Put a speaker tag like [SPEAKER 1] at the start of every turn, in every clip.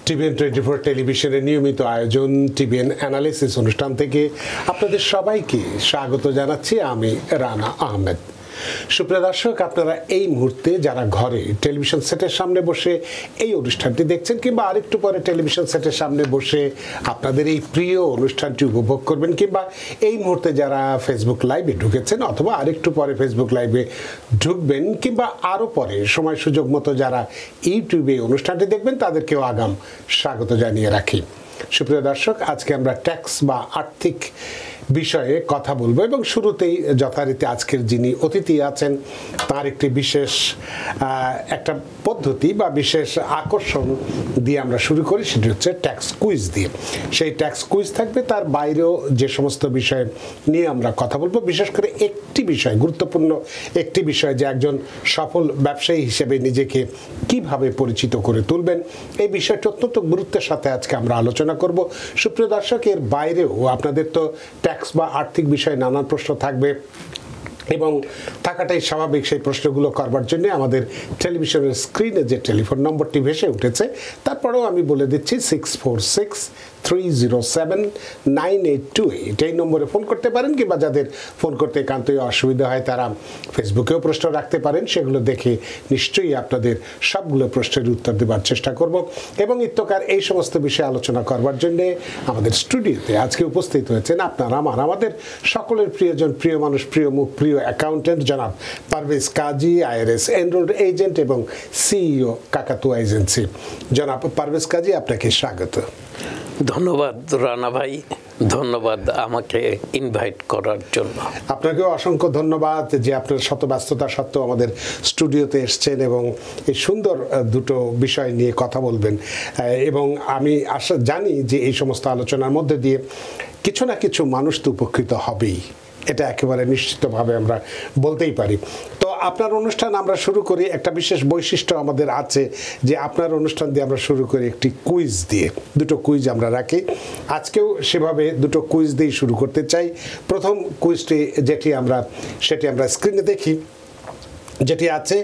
[SPEAKER 1] TVN 24 টেলিভিশনের নিয়মিত আয়োজন টিভিএন অ্যানালিসিস অনুষ্ঠান থেকে আপনাদের সবাইকে স্বাগত জানাচ্ছি। আমি রানা আহমেদ। সুপ্রিয় দর্শক, আপনারা এই মুহূর্তে যারা ঘরে টেলিভিশন সেটের সামনে বসে এই অনুষ্ঠানটি দেখছেন কিংবা আরেকটু পরে টেলিভিশন সেটের সামনে বসে আপনাদের এই প্রিয় অনুষ্ঠানটি উপভোগ করবেন, কিংবা এই মুহূর্তে যারা ফেসবুক লাইভে ঢুকেছেন অথবা আরেকটু পরে ফেসবুক লাইভে ঢুকবেন, কিংবা আরও পরে সময় সুযোগ মতো যারা ইউটিউবে অনুষ্ঠানটি দেখবেন তাদেরকেও আগাম স্বাগত জানিয়ে রাখি। সুপ্রিয় দর্শক, আজকে আমরা ট্যাক্স বা আর্থিক বিষয়ে কথা বলবো এবং শুরুতেই যথারীতি আজকের যিনি অতিথি আছেন তার একটি বিশেষ একটা পদ্ধতি বা বিশেষ আকর্ষণ দিয়ে আমরা শুরু করি, সেটি হচ্ছে ট্যাক্স কুইজ দিয়ে। সেই ট্যাক্স কুইজ থাকবে, তার বাইরেও যে সমস্ত বিষয় নিয়ে আমরা কথা বলবো, বিশেষ করে একটি বিষয়, গুরুত্বপূর্ণ একটি বিষয়, যে একজন সফল ব্যবসায়ী হিসেবে নিজেকে কিভাবে পরিচিত করে তুলবেন, এই বিষয়টি অত্যন্ত গুরুত্বের সাথে আজকে আমরা আলোচনা করব। সুপ্রিয় দর্শক, এর বাইরেও আপনাদের তো ট্যাক্স বা আর্থিক বিষয়ে নানান প্রশ্ন থাকবে এবং থাকাটাই স্বাভাবিক। সেই প্রশ্নগুলো করবার জন্য আমাদের টেলিভিশনের স্ক্রিনে যে টেলিফোন নম্বরটি ভেসে উঠেছে, তারপরেও আমি বলে দিচ্ছি 6463079828 এই নম্বরে ফোন করতে পারেন, কিংবা যাদের ফোন করতে একান্তই অসুবিধা হয় তারা ফেসবুকেও প্রশ্ন রাখতে পারেন। সেগুলো দেখে নিশ্চয়ই আপনাদের সবগুলো প্রশ্নের উত্তর দেওয়ার চেষ্টা করব। এবং ইত্যকার এই সমস্ত বিষয়ে আলোচনা করবার জন্য আমাদের স্টুডিওতে আজকে উপস্থিত হয়েছেন আমাদের সকলের প্রিয়জন, প্রিয় মানুষ, প্রিয় মুখ, প্রিয় অ্যাকাউন্টেন্ট জনাব পারভেজ কাজী, আইআরএস এনরোলড এজেন্ট এবং সিইও কাকাতুয়া এজেন্সি। জনাব পারভেজ কাজী, আপনাকে স্বাগত।
[SPEAKER 2] ধন্যবাদ রানা ভাই, ধন্যবাদ আমাকে ইনভাইট করার জন্য।
[SPEAKER 1] আপনাকেও অসংখ্য ধন্যবাদ যে আপনার শত ব্যস্ততা সত্ত্বেও আমাদের স্টুডিওতে এসছেন এবং এই সুন্দর দুটো বিষয় নিয়ে কথা বলবেন। এবং আমি জানি যে এই সমস্ত আলোচনার মধ্যে দিয়ে কিছু না কিছু মানুষ তো উপকৃত হবেই, এটা একেবারে নিশ্চিতভাবে আমরা বলতেই পারি। তো আপনার অনুষ্ঠান আমরা শুরু করি, একটা বিশেষ বৈশিষ্ট্য আমাদের আছে যে আপনার অনুষ্ঠান দিয়ে আমরা শুরু করি একটি কুইজ দিয়ে। দুটো কুইজ আমরা রাখি, আজকেও সেভাবে দুটো কুইজ দিয়ে শুরু করতে চাই। প্রথম কুইজটি সেটি আমরা স্ক্রিনে দেখি, যেটি আছে,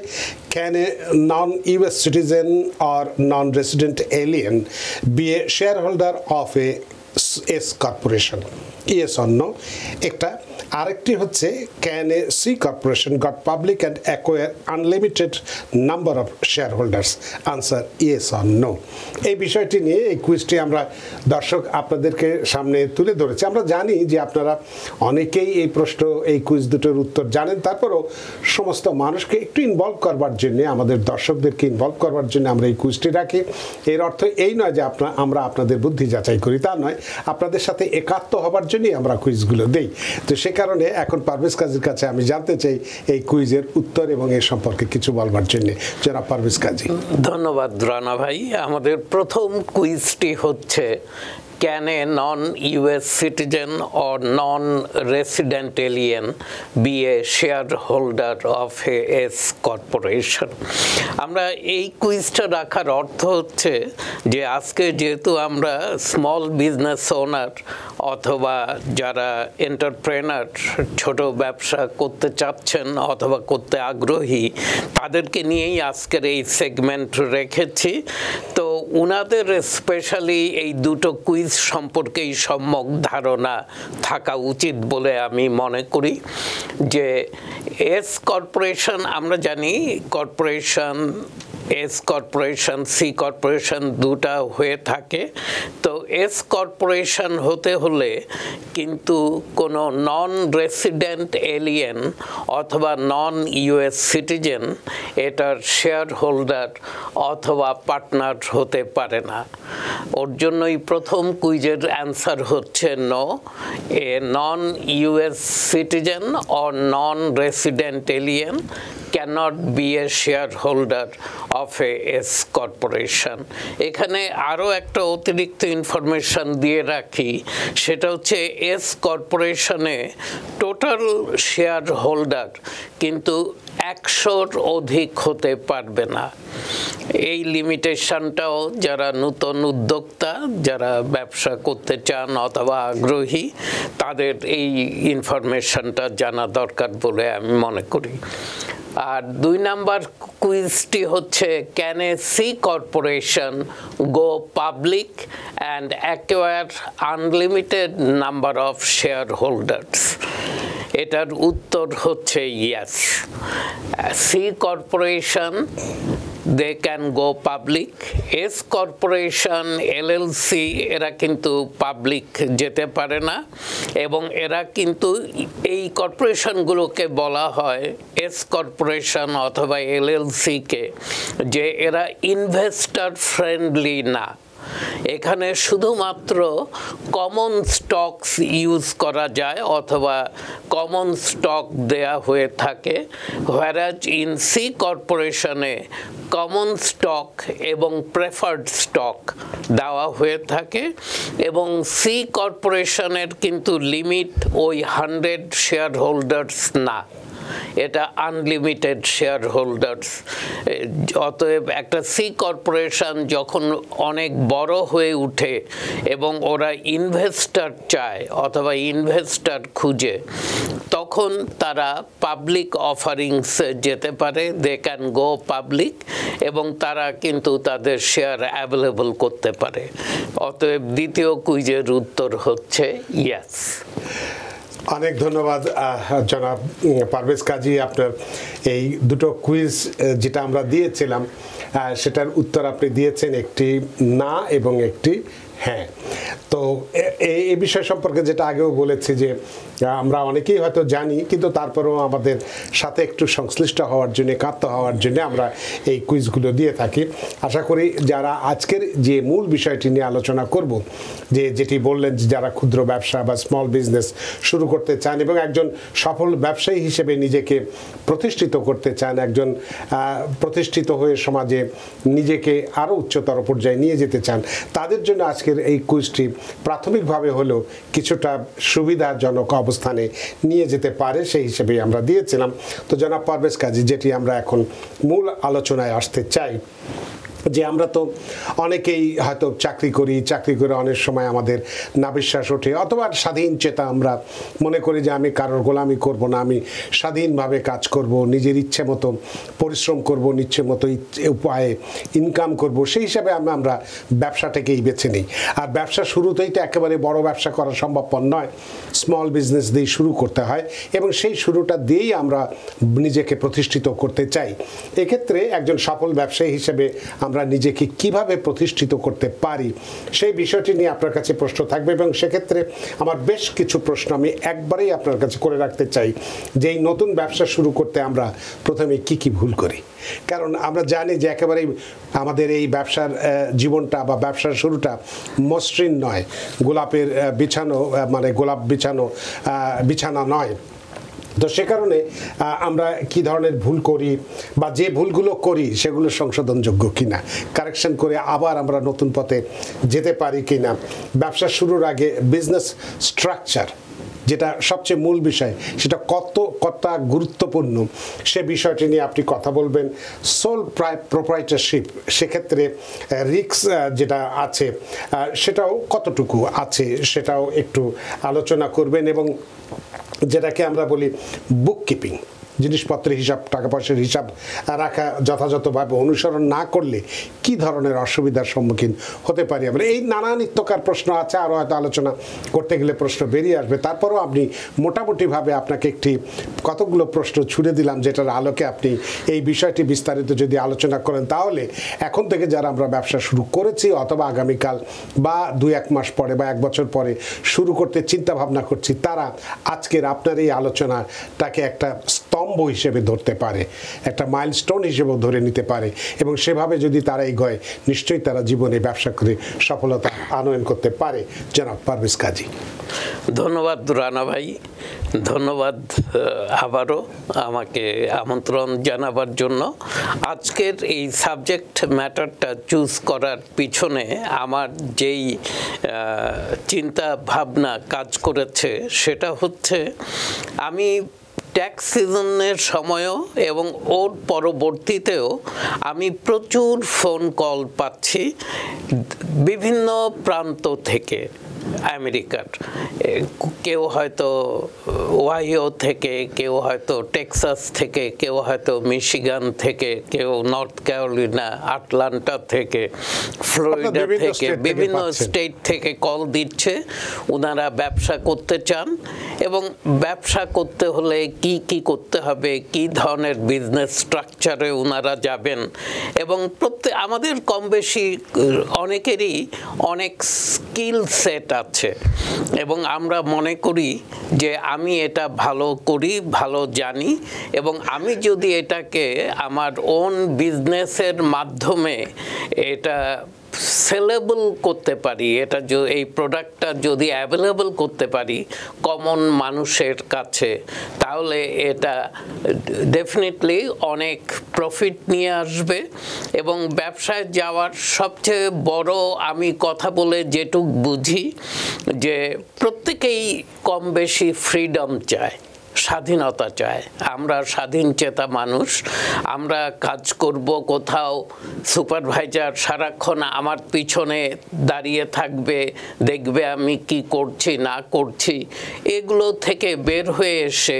[SPEAKER 1] can a non US citizen or non resident alien be a share holder of a S corporation? Yes or no একটা। আরেকটি হচ্ছে, can a C corporation got public and acquire unlimited number of share holders? Answer yes or no. এই বিষয়টি নিয়ে এই কুইজটি আমরা দর্শক আপনাদেরকে সামনে তুলে ধরেছি। আমরা জানি যে আপনারা অনেকেই এই কুইজ দুটোর উত্তর জানেন, তারপরেও সমস্ত মানুষকে একটু ইনভলভ করবার জন্যে, আমাদের দর্শকদেরকে ইনভলভ করবার জন্য আমরা এই কুইজটি রাখি। এর অর্থ এই নয় যে আমরা আপনাদের বুদ্ধি যাচাই করি, তা নয়, আপনাদের সাথে একাত্ম হবার জন্যই আমরা কুইজগুলো দেই। তো সে কারণে এখন পারভেজ কাজীর কাছে আমি জানতে চাই এই কুইজের উত্তর এবং এর সম্পর্কে কিছু বলবার জন্য। জনাব পারভেজ কাজী।
[SPEAKER 2] ধন্যবাদ রানা ভাই। আমাদের প্রথম কুইজটি হচ্ছে, can a non-US citizen or non-resident alien be a shareholder of a S corporation? আমরা এই কুইজটা রাখার অর্থ হচ্ছে যে আজকে যেহেতু আমরা স্মল বিজনেস ওনার অথবা যারা এন্টারপ্রেনার, ছোট ব্যবসা করতে চাচ্ছেন অথবা করতে আগ্রহী, তাদেরকে নিয়েই আজকের এই সেগমেন্ট রেখেছি। তো উনাদের স্পেশালি এই দুটো কুইজ সম্পর্কেই সম্যক ধারণা থাকা উচিত বলে আমি মনে করি। যে এস কর্পোরেশন, আমরা জানি corporation, S corporation, C corporation দুটা হয়ে থাকে। তো এস কর্পোরেশন হতে হলে কিন্তু কোনো নন রেসিডেন্ট এলিয়েন অথবা নন ইউএস সিটিজেন এটার শেয়ার হোল্ডার অথবা পার্টনার হতে পারে না। ওর জন্যই প্রথম কুইজের অ্যান্সার হচ্ছে no. A non US citizen or non resident alien cannot be a shareholder of a S corporation. এখানে আরও একটা অতিরিক্ত ইনফরমেশন দিয়ে রাখি, সেটা হচ্ছে এস কর্পোরেশনে টোটাল শেয়ার হোল্ডার কিন্তু 100-র অধিক হতে পারবে না। এই লিমিটেশনটাও যারা নতুন উদ্যোক্তা, যারা ব্যবসা করতে চান অথবা আগ্রহী, তাদের এই ইনফরমেশনটা জানা দরকার বলে আমি মনে করি। আর 2 নাম্বার কুইজটি হচ্ছে can a C corporation go public and acquire unlimited number of share holders. এটার উত্তর হচ্ছে yes. C corporation they can go public, S corporation LLC এরা কিন্তু পাবলিক যেতে পারে না, এবং এরা কিন্তু এই কর্পোরেশনগুলোকে বলা হয় এস কর্পোরেশন অথবা এলএলসি কে যে এরা ইনভেস্টর ফ্রেন্ডলি না। এখানে শুধুমাত্র কমন স্টকস ইউজ করা যায় অথবা কমন স্টক দেয়া হয়ে থাকে, whereas ইন সি কর্পোরেশনে কমন স্টক এবং প্রেফার্ড স্টক দেওয়া হয়ে থাকে, এবং সি কর্পোরেশনের কিন্তু লিমিট ওই 100 শেয়ার হোল্ডার্স না, এটা আনলিমিটেড শেয়ার হোল্ডার্স। অতএব একটা সি কর্পোরেশন যখন অনেক বড় হয়ে উঠে এবং ওরা ইনভেস্টর চায় অথবা ইনভেস্টর খুঁজে, তখন তারা পাবলিক অফারিংসে যেতে পারে, দে ক্যান গো পাবলিক, এবং তারা কিন্তু তাদের শেয়ার অ্যাভেলেবল করতে পারে। অতএব দ্বিতীয় কুইজের উত্তর হচ্ছে ইয়েস।
[SPEAKER 1] অনেক ধন্যবাদ জনাব পারভেজ কাজী, আপনার এই দুটো কুইজ যেটা আমরা দিয়েছিলাম সেটার উত্তর আপনি দিয়েছেন একটি না এবং একটি হ্যাঁ। তো এই বিষয় সম্পর্কে যেটা আগেও বলেছি যে আমরা অনেকেই হয়তো জানি, কিন্তু তারপরেও আমাদের সাথে একটু সংশ্লিষ্ট হওয়ার জন্য, কাপ্ত হওয়ার জন্য আমরা এই কুইজগুলো দিয়ে থাকি। আশা করি যারা আজকের যে মূল বিষয়টি নিয়ে আলোচনা করব, যেটি বললেন যে যারা ক্ষুদ্র ব্যবসা বা স্মল বিজনেস শুরু করতে চান এবং একজন সফল ব্যবসায়ী হিসেবে নিজেকে প্রতিষ্ঠিত করতে চান, একজন প্রতিষ্ঠিত হয়ে সমাজে নিজেকে আরও উচ্চতর পর্যায়ে নিয়ে যেতে চান, তাদের জন্য আজকের এই কুইজটি প্রাথমিকভাবে হলেও কিছুটা সুবিধাজনক অবস্থানে নিয়ে যেতে পারে, সেই হিসেবে আমরা দিয়েছিলাম। তো জনাব পারভেজ কাজী, যেটি আমরা এখন মূল আলোচনায় আসতে চাই, যে আমরা তো অনেকেই হয়তো চাকরি করে অনেক সময় আমাদের নাবিশ্বাস ওঠে, অথবা স্বাধীন চেতা আমরা মনে করি যে আমি কারোর গোলামি করব না, আমি স্বাধীনভাবে কাজ করব, নিজের ইচ্ছে মতো পরিশ্রম করব, ইচ্ছে মতো উপায়ে ইনকাম করব, সেই হিসাবে আমরা ব্যবসাটাকেই বেছে নিই। আর ব্যবসা শুরুতেই তো একেবারে বড় ব্যবসা করা সম্ভবপর নয়, স্মল বিজনেস দিয়ে শুরু করতে হয়, এবং সেই শুরুটা দিয়েই আমরা নিজেকে প্রতিষ্ঠিত করতে চাই। এক্ষেত্রে একজন সফল ব্যবসায়ী হিসেবে আমরা নিজেকে কিভাবে প্রতিষ্ঠিত করতে পারি, সেই বিষয়টি নিয়ে আপনার কাছে প্রশ্ন থাকবে, এবং সেক্ষেত্রে আমার বেশ কিছু প্রশ্ন আমি একবারেই আপনার কাছে করে রাখতে চাই যে এই নতুন ব্যবসা শুরু করতে আমরা প্রথমে কি ভুল করি। কারণ আমরা জানি যে একেবারেই আমাদের এই ব্যবসার জীবনটা বা ব্যবসার শুরুটা মসৃণ নয়, গোলাপের গোলাপ বিছানা নয়। তো সে কারণে আমরা কি ধরনের ভুল করি বা যে ভুলগুলো করি সেগুলো সংশোধনযোগ্য কিনা, কারেকশন করে আবার আমরা নতুন পথে যেতে পারি কিনা, ব্যবসা শুরুর আগে বিজনেস স্ট্রাকচার যেটা সবচেয়ে মূল বিষয়, সেটা কতটা গুরুত্বপূর্ণ, সে বিষয়টি নিয়ে আপনি কথা বলবেন। সোল প্রোপ্রাইটারশিপ, সেক্ষেত্রে রিস্ক যেটা আছে সেটাও কতটুকু আছে সেটাও একটু আলোচনা করবেন, এবং যেটাকে আমরা বলি বুককিপিং, জিনিসপত্রের হিসাব, টাকা পয়সার হিসাব রাখা যথাযথভাবে অনুসরণ না করলে কি ধরনের অসুবিধার সম্মুখীন হতে পারি আমরা। এই নানা নিত্যকার প্রশ্ন আছে, আরও হয়তো আলোচনা করতে গেলে প্রশ্ন বেরিয়ে আসবে। তারপরও আপনি মোটামুটিভাবে আপনাকে কতগুলো প্রশ্ন ছুড়ে দিলাম, যেটার আলোকে আপনি এই বিষয়টি বিস্তারিত যদি আলোচনা করেন, তাহলে এখন থেকে যারা আমরা ব্যবসা শুরু করেছি অথবা আগামীকাল বা 2-1 মাস পরে বা 1 বছর পরে শুরু করতে চিন্তা ভাবনা করছি, তারা আজকের আপনার এই আলোচনাটাকে একটা স্তম্ভ হিসেবে ধরতে পারে, একটা মাইলস্টোন হিসেবে ধরে নিতে পারে, এবং সেভাবে যদি তারা এগোয়, নিশ্চয়ই তারা জীবনে ব্যবসা করে সফলতা আনয়ন করতে পারে। জনাব পারভেজ কাজী।
[SPEAKER 2] ধন্যবাদ রানা ভাই, ধন্যবাদ আবারও আমাকে আমন্ত্রণ জানাবার জন্য। আজকের এই সাবজেক্ট ম্যাটারটা চুজ করার পিছনে আমার যেই চিন্তা ভাবনা কাজ করেছে সেটা হচ্ছে, আমি ট্যাক্স সিজনের সময়ও এবং ওর পরবর্তীতেও আমি প্রচুর ফোন কল পাচ্ছি বিভিন্ন প্রান্ত থেকে, আমেরিকার, কেউ হয়তো ওহাইও থেকে, কেউ হয়তো টেক্সাস থেকে, কেউ হয়তো মিশিগান থেকে, কেউ নর্থ ক্যারোলিনা, আটলান্টা থেকে, ফ্লোরিডা থেকে, বিভিন্ন স্টেট থেকে কল দিচ্ছে। ওনারা ব্যবসা করতে চান এবং ব্যবসা করতে হলে কি কি করতে হবে, কি ধরনের বিজনেস স্ট্রাকচারে ওনারা যাবেন, এবং আমাদের কম বেশি অনেকেরই অনেক স্কিল সেট আছে এবং আমরা মনে করি যে আমি এটা ভালো করি, ভালো জানি, এবং আমি যদি এটাকে আমার ওন বিজনেসের মাধ্যমে এটা সেলেবল করতে পারি, এটা এই প্রোডাক্টটা যদি অ্যাভেলেবল করতে পারি কমন মানুষের কাছে, তাহলে এটা ডেফিনেটলি অনেক প্রফিট নিয়ে আসবে। এবং ব্যবসায় যাওয়ার সবচেয়ে বড় আমি কথা বলে যেটুক বুঝি যে প্রত্যেকেই কম বেশি ফ্রিডম চায়, স্বাধীনতা চায়। আমরা স্বাধীন চেতা মানুষ, আমরা কাজ করব কোথাও, সুপারভাইজার সারাক্ষণ আমার পিছনে দাঁড়িয়ে থাকবে, দেখবে আমি কি করছি না করছি, এগুলো থেকে বের হয়ে এসে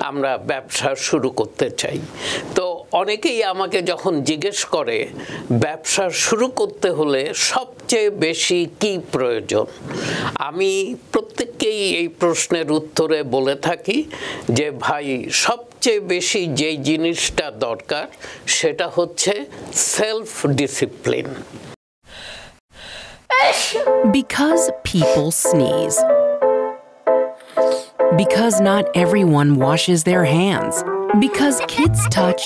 [SPEAKER 2] আমরা ব্যবসা শুরু করতে চাই। তো অনেকেই আমাকে যখন জিজ্ঞেস করে ব্যবসা শুরু করতে হলে সবচেয়ে বেশি কি প্রয়োজন, আমি প্রত্যেককেই এই প্রশ্নের উত্তরে বলে থাকি যে ভাই সবচেয়ে বেশি যেই জিনিসটা দরকার সেটা হচ্ছে self discipline.
[SPEAKER 3] Because people sneeze. Because not everyone washes their hands. Because kids touch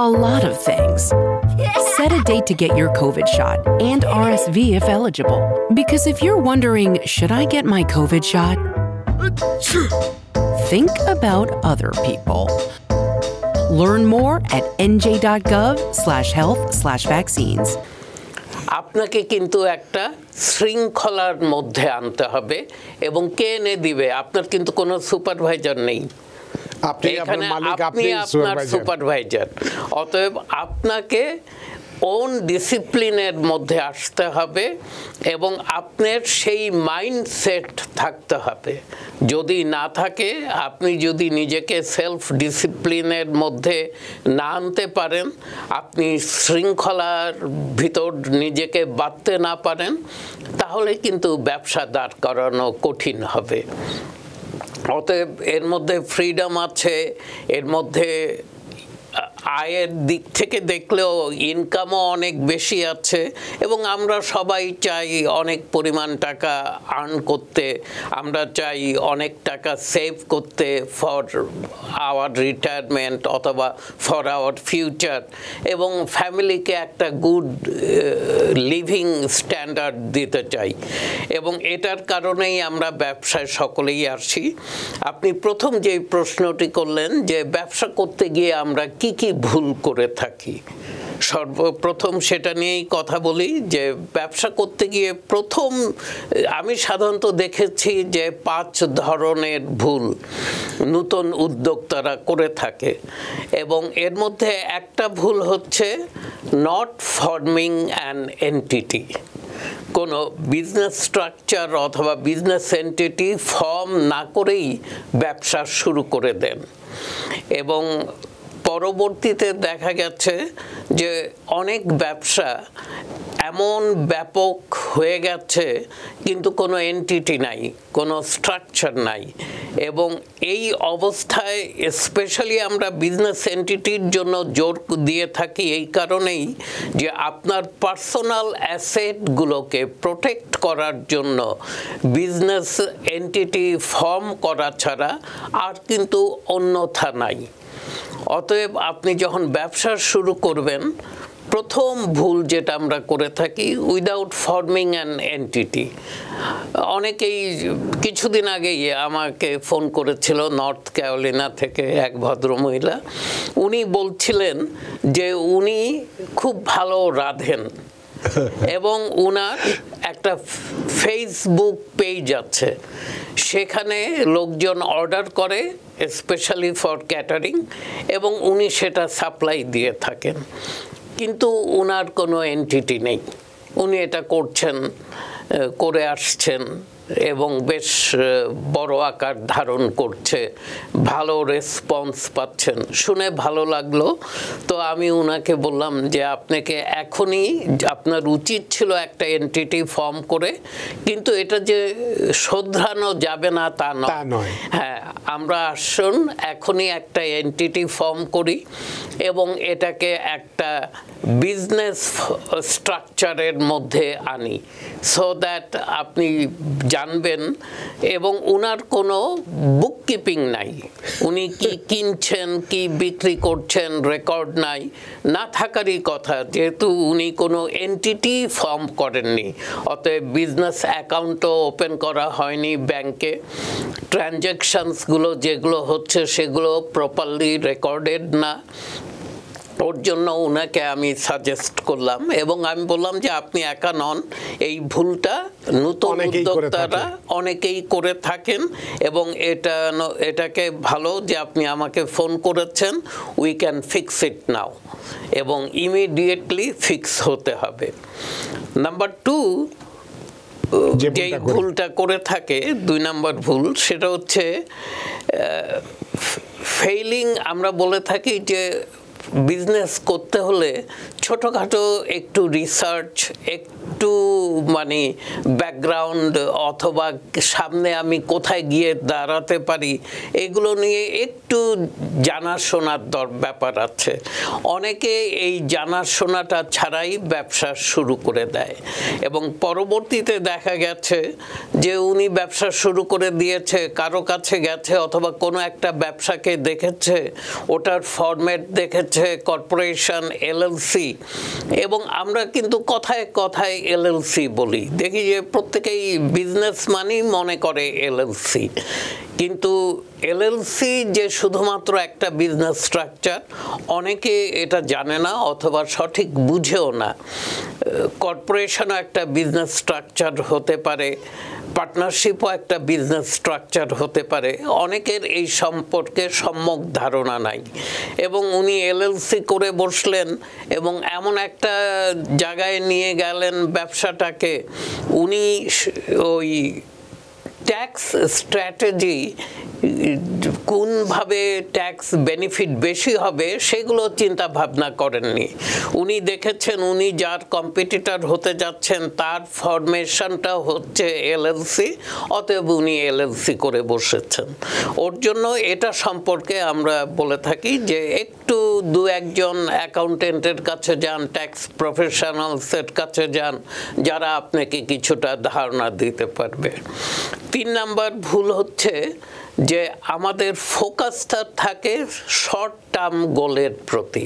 [SPEAKER 3] a lot of things. Set a date to get your COVID shot and RSV if eligible. Because if you're wondering, should I get my COVID shot? Think about other people. Learn more at nj.gov/health/vaccines.
[SPEAKER 2] আপনাকে কিন্তু একটা শৃঙ্খলার মধ্যে আনতে হবে, এবং কে এনে দিবে? আপনার কিন্তু কোনো সুপারভাইজার নেই,
[SPEAKER 1] আপনি
[SPEAKER 2] আপনার সুপারভাইজার। অতএব আপনাকে ওন ডিসিপ্লিনের মধ্যে আসতে হবে এবং আপনার সেই মাইন্ডসেট থাকতে হবে। যদি না থাকে, আপনি যদি নিজেকে সেলফ ডিসিপ্লিনের মধ্যে না আনতে পারেন, আপনি শৃঙ্খলার ভিতর নিজেকে বাঁধতে না পারেন, তাহলে কিন্তু ব্যবসা দাঁড় করানো কঠিন হবে। অতএব এর মধ্যে ফ্রিডম আছে, এর মধ্যে আয়ের দিক থেকে দেখলেও ইনকামও অনেক বেশি আছে, এবং আমরা সবাই চাই অনেক পরিমাণ টাকা আর্ন করতে, আমরা চাই অনেক টাকা সেভ করতে ফর আওয়ার রিটায়ারমেন্ট অথবা ফর আওয়ার ফিউচার, এবং ফ্যামিলিকে একটা গুড লিভিং স্ট্যান্ডার্ড দিতে চাই। এবং এটার কারণেই আমরা ব্যবসায় সকলেই আসি। আপনি প্রথম যে প্রশ্নটি করলেন যে ব্যবসা করতে গিয়ে আমরা কি কি ভুল করে থাকি, সর্বপ্রথম সেটা নিয়েই কথা বলি যে ব্যবসা করতে গিয়ে প্রথম আমি সাধারণত দেখেছি যে 5 ধরনের ভুল নতুন উদ্যোক্তারা করে থাকে, এবং এর মধ্যে একটা ভুল হচ্ছে নট ফর্মিং অ্যান এন্টিটি। কোনো বিজনেস স্ট্রাকচার অথবা বিজনেস এন্টিটি ফর্ম না করেই ব্যবসা শুরু করে দেন, এবং পরবর্তীতে দেখা গেছে যে অনেক ব্যবসা এমন ব্যাপক হয়ে গেছে কিন্তু কোনো এন্টিটি নাই, কোনো স্ট্রাকচার নাই। এবং এই অবস্থায় স্পেশালি আমরা বিজনেস এন্টিটির জন্য জোর দিয়ে থাকি এই কারণেই যে আপনার পার্সোনাল অ্যাসেটগুলোকে প্রোটেক্ট করার জন্য বিজনেস এন্টিটি ফর্ম করা ছাড়া আর কিন্তু অন্যথা নাই। অতএব আপনি যখন ব্যবসা শুরু করবেন, প্রথম ভুল যেটা আমরা করে থাকি উইদাউট ফর্মিং অ্যান এন্টিটি। অনেকেই কিছুদিন আগেই আমাকে ফোন করেছিল নর্থ ক্যারোলিনা থেকে এক ভদ্রমহিলা। উনি বলছিলেন যে উনি খুব ভালো রাঁধেন এবং উনার একটা ফেসবুক পেজ আছে, সেখানে লোকজন অর্ডার করে স্পেশালি ফর ক্যাটারিং, এবং উনি সেটা সাপ্লাই দিয়ে থাকেন, কিন্তু উনার কোনো এন্টিটি নেই। উনি এটা করছেন, করে আসছেন এবং বেশ বড় আকার ধারণ করছে, ভালো রেসপন্স পাচ্ছেন, শুনে ভালো লাগলো। তো আমি ওনাকে বললাম যে আপনাকে এখনই, আপনার উচিত ছিল একটা এন্টিটি ফর্ম করে, কিন্তু এটা যে শোধরানো যাবে না তা নয়। হ্যাঁ, আমরা আসুন এখনই একটা এন্টিটি ফর্ম করি এবং এটাকে একটা বিজনেস স্ট্রাকচারের মধ্যে আনি, সো দ্যাট আপনি জানবেন। এবং উনার কোনো বুককিপিং নাই, উনি কি কিনছেন কি বিক্রি করছেন রেকর্ড নাই, না থাকারই কথা, যেহেতু উনি কোনো এন্টিটি ফর্ম করেননি। অতএব বিজনেস অ্যাকাউন্টও ওপেন করা হয়নি ব্যাংকে, ট্রানজ্যাকশনসগুলো যেগুলো হচ্ছে সেগুলো প্রপারলি রেকর্ডেড না। ওর জন্য ওনাকে আমি সাজেস্ট করলাম এবং আমি বললাম যে আপনি একা নন, এই ভুলটা নতুন উদ্যোক্তারা অনেকেই করে থাকেন এবং এটাকে ভালো যে আপনি আমাকে ফোন করেছেন, উই ক্যান ফিক্স ইট নাও, এবং ইমিডিয়েটলি ফিক্স হতে হবে। নাম্বার 2, যেই ভুলটা করে থাকে 2 নম্বর ভুল, সেটা হচ্ছে ফেইলিং। আমরা বলে থাকি যে বিজনেস করতে হলে ছোটোখাটো একটু রিসার্চ, একটু মানে ব্যাকগ্রাউন্ড, অথবা সামনে আমি কোথায় গিয়ে দাঁড়াতে পারি, এগুলো নিয়ে একটু জানাশোনার ব্যাপার আছে। অনেকে এই জানাশোনাটা ছাড়াই ব্যবসা শুরু করে দেয় এবং পরবর্তীতে দেখা গেছে যে উনি ব্যবসা শুরু করে দিয়েছে, কারো কাছে গেছে অথবা কোনো একটা ব্যবসাকে দেখেছে, ওটার ফরম্যাট দেখেছে কর্পোরেশন, এলএলসি, এবং আমরা কিন্তু কথায় কথায় এলএলসি বলি, দেখি যে প্রত্যেকেই বিজনেস মানেই মনে করে এলএলসি, কিন্তু এলএলসি যে শুধুমাত্র একটা বিজনেস স্ট্রাকচার অনেকে এটা জানে না অথবা সঠিক বুঝেও না। কর্পোরেশনও একটা বিজনেস স্ট্রাকচার হতে পারে, পার্টনারশিপও একটা বিজনেস স্ট্রাকচার হতে পারে, অনেকের এই সম্পর্কে সম্যক ধারণা নাই এবং উনি এলএলসি করে বসলেন এবং এমন একটা জায়গায় নিয়ে গেলেন ব্যবসাটাকে, উনি ওই ট্যাক্স স্ট্র্যাটেজি, কোনভাবে ট্যাক্স বেনিফিট বেশি হবে সেগুলো চিন্তা ভাবনা করেননি। উনি দেখেছেন উনি যার কম্পিটিটর হতে যাচ্ছেন তার ফরমেশনটা হচ্ছে এলএলসি, অতএব উনি এলএলসি করে বসেছেন। ওর জন্য এটা সম্পর্কে আমরা বলে থাকি যে একটু 2-1 অ্যাকাউন্টেন্টের কাছে যান, ট্যাক্স প্রফেশনালসের কাছে যান, যারা আপনাকে কিছুটা ধারণা দিতে পারবে। 3 নাম্বার ভুল হচ্ছে যে আমাদের ফোকাসটা থাকে শর্ট টার্ম গোলের প্রতি,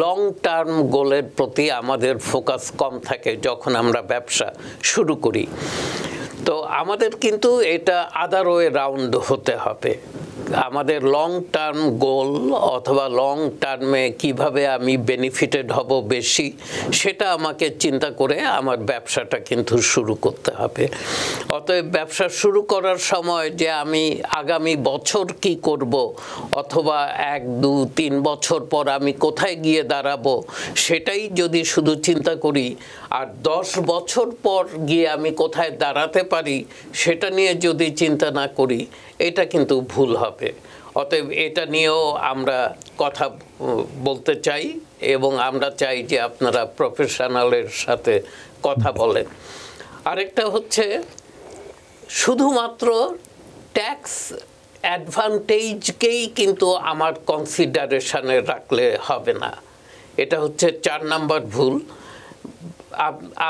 [SPEAKER 2] লং টার্ম গোলের প্রতি আমাদের ফোকাস কম থাকে যখন আমরা ব্যবসা শুরু করি। তো আমাদের কিন্তু এটা আদার ওয়ে রাউন্ড হতে হবে। আমাদের লং টার্ম গোল অথবা লং টার্মে কিভাবে আমি বেনিফিটেড হব বেশি, সেটা আমাকে চিন্তা করে আমার ব্যবসাটা কিন্তু শুরু করতে হবে। অতএব ব্যবসা শুরু করার সময় যে আমি আগামী বছর কি করব অথবা 1, 2, 3 বছর পর আমি কোথায় গিয়ে দাঁড়াবো সেটাই যদি শুধু চিন্তা করি, আর 10 বছর পর গিয়ে আমি কোথায় দাঁড়াতে পারি সেটা নিয়ে যদি চিন্তা না করি, এটা কিন্তু ভুল হবে। অতএব এটা নিয়েও আমরা কথা বলতে চাই এবং আমরা চাই যে আপনারা প্রফেশনালের সাথে কথা বলেন। আরেকটা হচ্ছে শুধুমাত্র ট্যাক্স অ্যাডভান্টেজকেই কিন্তু আমার কনসিডারেশনে রাখলে হবে না, এটা হচ্ছে 4 নাম্বার ভুল।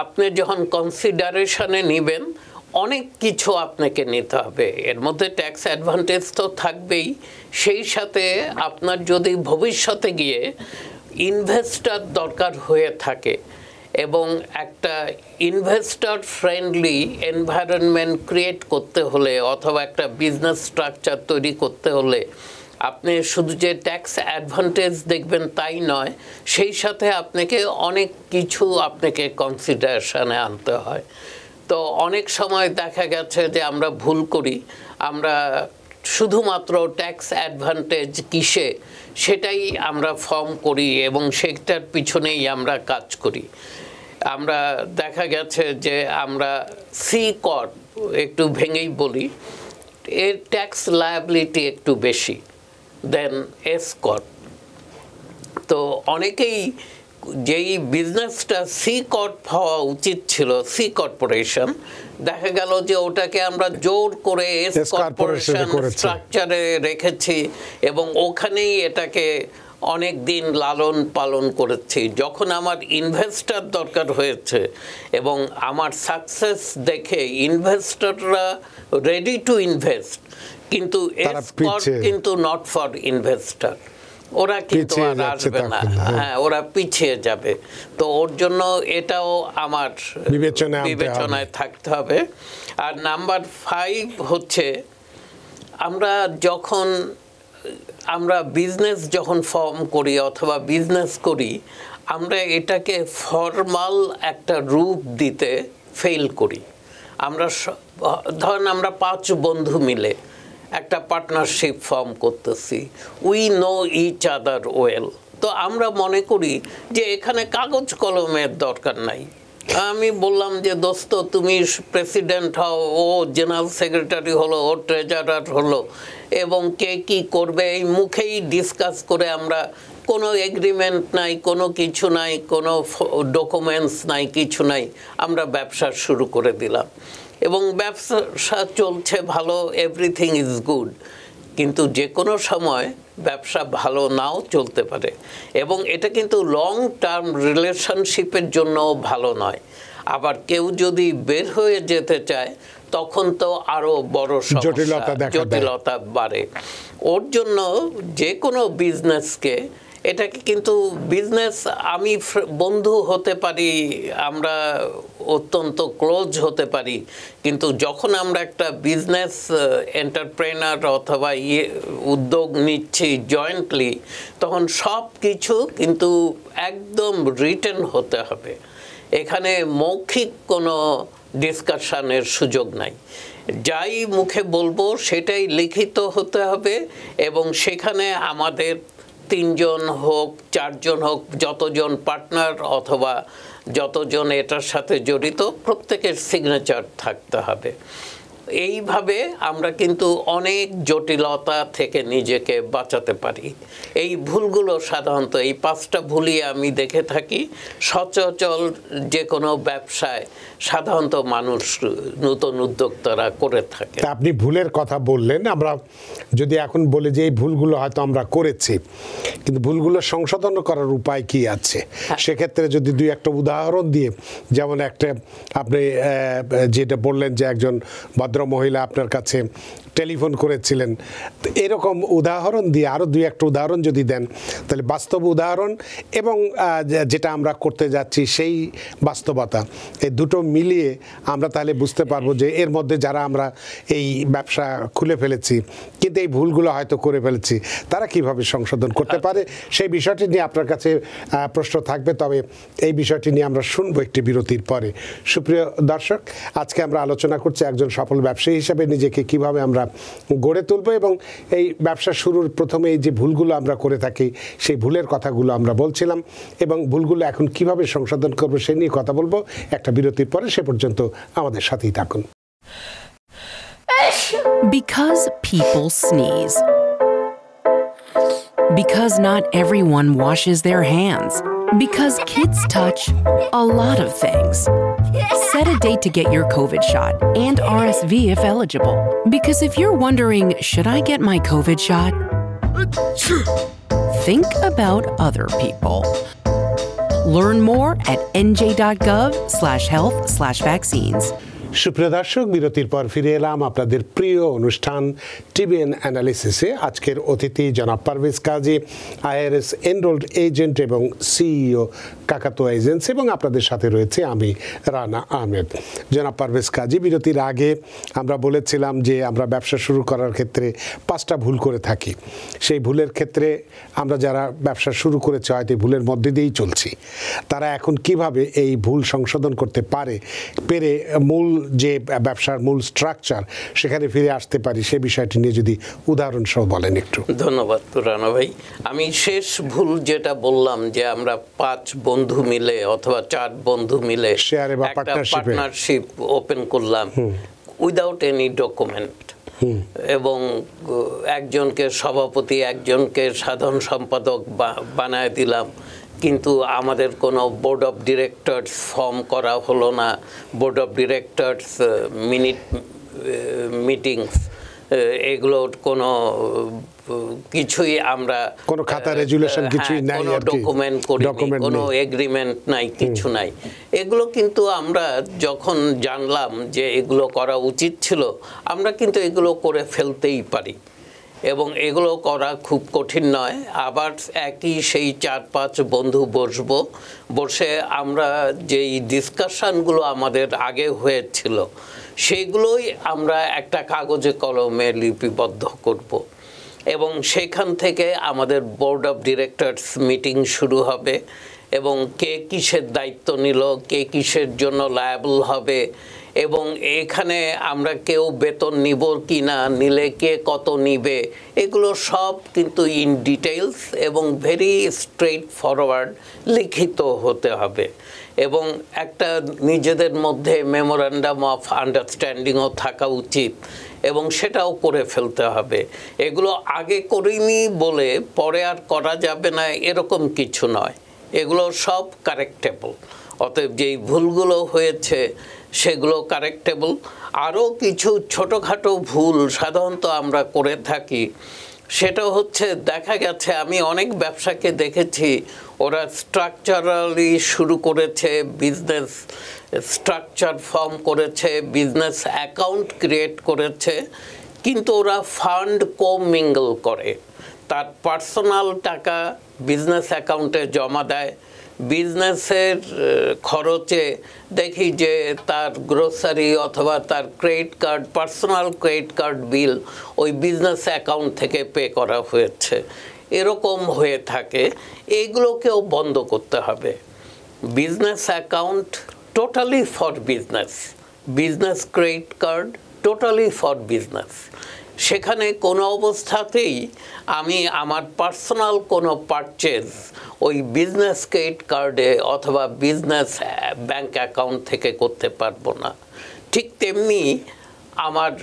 [SPEAKER 2] আপনি যখন কনসিডারেশনে নেবেন অনেক কিছু আপনাকে নিতে হবে, এর মধ্যে ট্যাক্স অ্যাডভান্টেজ তো থাকবেই, সেই সাথে আপনার যদি ভবিষ্যতে গিয়ে ইনভেস্টর দরকার হয়ে থাকে এবং একটা ইনভেস্টর ফ্রেন্ডলি এনভায়রনমেন্ট ক্রিয়েট করতে হলে অথবা একটা বিজনেস স্ট্রাকচার তৈরি করতে হলে আপনি শুধু যে ট্যাক্স অ্যাডভান্টেজ দেখবেন তাই নয়, সেই সাথে আপনাকে অনেক কিছু আপনাকে কনসিডারেশনে আনতে হয়। তো অনেক সময় দেখা গেছে যে আমরা ভুল করি, আমরা শুধুমাত্র ট্যাক্স অ্যাডভান্টেজ কিসে সেটাই আমরা ফর্ম করি এবং সেটার পিছনেই আমরা কাজ করি। আমরা দেখা গেছে যে আমরা সি কর্প একটু ভেঙেই বলি, এর ট্যাক্স লায়াবিলিটি একটু বেশি দেন এস কর্প। তো অনেকেই যেই বিজনেসটা সি কর্প হওয়া উচিত ছিল, সি কর্পোরেশন, দেখা গেল যে ওটাকে আমরা জোর করে এস কর্পোরেশন স্ট্রাকচারে রেখেছি এবং ওখানেই এটাকে অনেক দিন লালন পালন করেছি। যখন আমার ইনভেস্টর দরকার হয়েছে এবং আমার সাকসেস দেখে ইনভেস্টররা রেডি টু ইনভেস্ট, কিন্তু এস কর্প কিন্তু নট ফর ইনভেস্টর, ওরা কিন্তু আর আসবে না, হ্যাঁ ওরা পিছিয়ে যাবে। তো ওর জন্য এটাও আমার বিবেচনায় থাকতে হবে। আর নাম্বার 5 হচ্ছে আমরা বিজনেস যখন ফর্ম করি অথবা বিজনেস করি, আমরা এটাকে ফর্মাল একটা রূপ দিতে ফেল করি। ধরেন আমরা 5 বন্ধু মিলে একটা পার্টনারশিপ ফর্ম করতেছি, we know each other well. তো আমরা মনে করি যে এখানে কাগজ কলমের দরকার নাই। আমি বললাম যে দোস্ত তুমি প্রেসিডেন্ট হও, ও জেনারেল সেক্রেটারি হলো, ও ট্রেজারার হলো, এবং কে কি করবে এই মুখেই ডিসকাস করে আমরা কোনো এগ্রিমেন্ট নাই, কোনো কিছু নাই, কোনো ডকুমেন্টস নাই, কিছু নাই, আমরা ব্যবসা শুরু করে দিলাম এবং ব্যবসা চলছে ভালো, এভরিথিং ইজ গুড। কিন্তু যে কোনো সময় ব্যবসা ভালো নাও চলতে পারে এবং এটা কিন্তু লং টার্ম রিলেশনশিপের জন্য ভালো নয়। আবার কেউ যদি বের হয়ে যেতে চায় তখন তো আরো বড় জটিলতা বাড়ে। ওর জন্য যে কোনো বিজনেসকে, এটাকে কিন্তু বিজনেস আমি বন্ধু হতে পারি, আমরা অত্যন্ত ক্লোজ হতে পারি, কিন্তু যখন আমরা একটা বিজনেস এন্টারপ্রেনার অথবা উদ্যোগ নিচ্ছি জয়েন্টলি, তখন সব কিছু কিন্তু একদম রিটেন হতে হবে। এখানে মৌখিক কোনো ডিসকাশনের সুযোগ নাই, যাই মুখে বলবো সেটাই লিখিত হতে হবে এবং সেখানে আমাদের 3 জন হোক 4 জন হোক, যতজন পার্টনার অথবা যতজন এটার সাথে জড়িত, প্রত্যেকের সিগনেচার থাকতে হবে। এইভাবে আমরা কিন্তু অনেক জটিলতা থেকে নিজেকে বাঁচাতে পারি। এই ভুলগুলো সাধারণত, এই 5টা ভুলই আমি দেখে থাকি সচরাচর যে কোনো ব্যবসায় সাধারণত মানুষ, নতুন উদ্যোক্তারা করে থাকে।
[SPEAKER 1] আপনি ভুলের কথা বললেন, আমরা যদি এখন বলি যে এই ভুলগুলো হয়তো আমরা করেছি, কিন্তু ভুলগুলো সংশোধন করার উপায় কি আছে, সেক্ষেত্রে যদি 2-1টা উদাহরণ দিয়ে, যেমন একটা আপনি যেটা বললেন যে একজন ভদ্র মহিলা আপনার কাছে টেলিফোন করেছিলেন, এরকম উদাহরণ দিয়ে আরও 2-1টা উদাহরণ যদি দেন, তাহলে বাস্তব উদাহরণ এবং যেটা আমরা করতে যাচ্ছি সেই বাস্তবতা, এই দুটো মিলিয়ে আমরা তাহলে বুঝতে পারবো যে এর মধ্যে যারা আমরা এই ব্যবসা খুলে ফেলেছি কিন্তু এই ভুলগুলো হয়তো করে ফেলেছি, তারা কিভাবে সংশোধন করতে পারে, সেই বিষয়টি নিয়ে আপনার কাছে প্রশ্ন থাকবে। তবে এই বিষয়টি নিয়ে আমরা শুনবো একটি বিরতির পরে। সুপ্রিয় দর্শক, আজকে আমরা আলোচনা করছি একজন সফল ব্যবসায়ী হিসেবে নিজেকে কিভাবে আমরা গড়ে তুলব এবং এই ব্যবসা শুরুর প্রথমে এই যে ভুলগুলো আমরা করে থাকি সেই ভুলের কথাগুলো আমরা বলছিলাম এবং ভুলগুলো এখন কিভাবে সংশোধন করব সে নিয়ে কথা বলবো একটা বিরতির পরে। সে পর্যন্ত আমাদের সাথেই থাকুন।
[SPEAKER 3] Because people sneeze. Because not everyone washes their hands. Because kids touch a lot of things. Set a date to get your COVID shot and RSV if eligible. Because if you're wondering, should I get my COVID shot? Think about other people. Learn more at nj.gov/health/vaccines.
[SPEAKER 1] সুপ্রিয় দর্শক, বিরতির পর ফিরে এলাম আপনাদের প্রিয় অনুষ্ঠান TBN অ্যানালিসিসে। আজকের অতিথি জনাব পারভেজ কাজী, IRS এনরোলড এজেন্ট এবং CEO কাকাতুয়া এজেন্সি, এবং আপনাদের সাথে রয়েছে আমি রানা আহমেদ। জনাব পারভেজ কাজী, বিরতির আগে আমরা বলেছিলাম যে আমরা ব্যবসা শুরু করার ক্ষেত্রে 5টা ভুল করে থাকি। সেই ভুলের ক্ষেত্রে আমরা যারা ব্যবসা শুরু করেছে হয়তো ভুলের মধ্যে দিয়েই চলছি, তারা এখন কিভাবে এই ভুল সংশোধন করতে পেরে মূল যে ব্যবসার মূল স্ট্রাকচার সেখানে ফিরে আসতে পারি, সে বিষয়টি নিয়ে যদি উদাহরণ সহ বলেন একটু।
[SPEAKER 2] ধন্যবাদ রানা ভাই। আমি শেষ ভুল যেটা বললাম যে আমরা 5 বন্ধু মিলে অথবা 4 বন্ধু মিলে
[SPEAKER 1] শেয়ারে বা
[SPEAKER 2] একটা
[SPEAKER 1] পার্টনারশিপে
[SPEAKER 2] পার্টনারশিপ ওপেন করলাম উইদাউট এনি ডকুমেন্ট, এবং একজনকে সভাপতি একজনকে সাধারণ সম্পাদক বানায় দিলাম, কিন্তু আমাদের কোনো বোর্ড অফ ডিরেক্টরস ফর্ম করা হলো না, বোর্ড অফ ডিরেক্টরস মিটিংস এগুলোর কোনো কিছুই আমরা
[SPEAKER 1] কোনো খাতা রেজুলেশন কিছুই নাই,
[SPEAKER 2] কোনো ডকুমেন্ট করিনি, কোনো এগ্রিমেন্ট নাই, কিছু নাই। এগুলো কিন্তু আমরা যখন জানলাম যে এগুলো করা উচিত ছিল, আমরা কিন্তু এগুলো করে ফেলতেই পারি এবং এগুলো করা খুব কঠিন নয়। আবার একই সেই 4-5 বন্ধু বসে আমরা যেই ডিসকাশনগুলো আমাদের আগে হয়েছিল সেগুলোই আমরা একটা কাগজে কলমে লিপিবদ্ধ করব এবং সেখান থেকে আমাদের বোর্ড অফ ডিরেক্টরস মিটিং শুরু হবে এবং কে কিসের দায়িত্ব নিল, কে কিসের জন্য লায়াবল হবে, এবং এখানে আমরা কেউ বেতন নিব কি না, নিলে কে কত নিবে, এগুলো সব কিন্তু ইন ডিটেইলস এবং ভেরি স্ট্রেট ফরওয়ার্ড লিখিত হতে হবে এবং একটা নিজেদের মধ্যে মেমোরান্ডাম অফ আন্ডারস্ট্যান্ডিংও থাকা উচিত এবং সেটাও করে ফেলতে হবে। এগুলো আগে করিনি বলে পরে আর করা যাবে না এরকম কিছু নয়, এগুলো সব কারেক্টেবল। অতএব যেই ভুলগুলো হয়েছে সেগুলো কারেক্টেবল। আরও কিছু ছোটোখাটো ভুল সাধারণত আমরা করে থাকি, সেটা হচ্ছে দেখা গেছে আমি অনেক ব্যবসাকে দেখেছি ওরা স্ট্রাকচারালি শুরু করেছে, বিজনেস স্ট্রাকচার ফর্ম করেছে, বিজনেস অ্যাকাউন্ট ক্রিয়েট করেছে, কিন্তু ওরা ফান্ড কমিঙ্গল করে, তার পার্সোনাল টাকা বিজনেস অ্যাকাউন্টে জমা দেয়, বিজনেসের খরচে দেখি যে তার গ্রোসারি অথবা তার credit card, personal credit card বিল ওই বিজনেস অ্যাকাউন্ট থেকে পে করা হয়েছে, এরকম হয়ে থাকে। এইগুলোকেও বন্ধ করতে হবে। Business account totally for business, business credit card totally for business. সেখানে কোনো অবস্থাতেই আমি আমার পার্সোনাল কোনো পারচেজ ওই বিজনেস ক্রেডিট কার্ডে অথবা বিজনেস ব্যাংক অ্যাকাউন্ট থেকে করতে পারবো না। ঠিক তেমনি আমার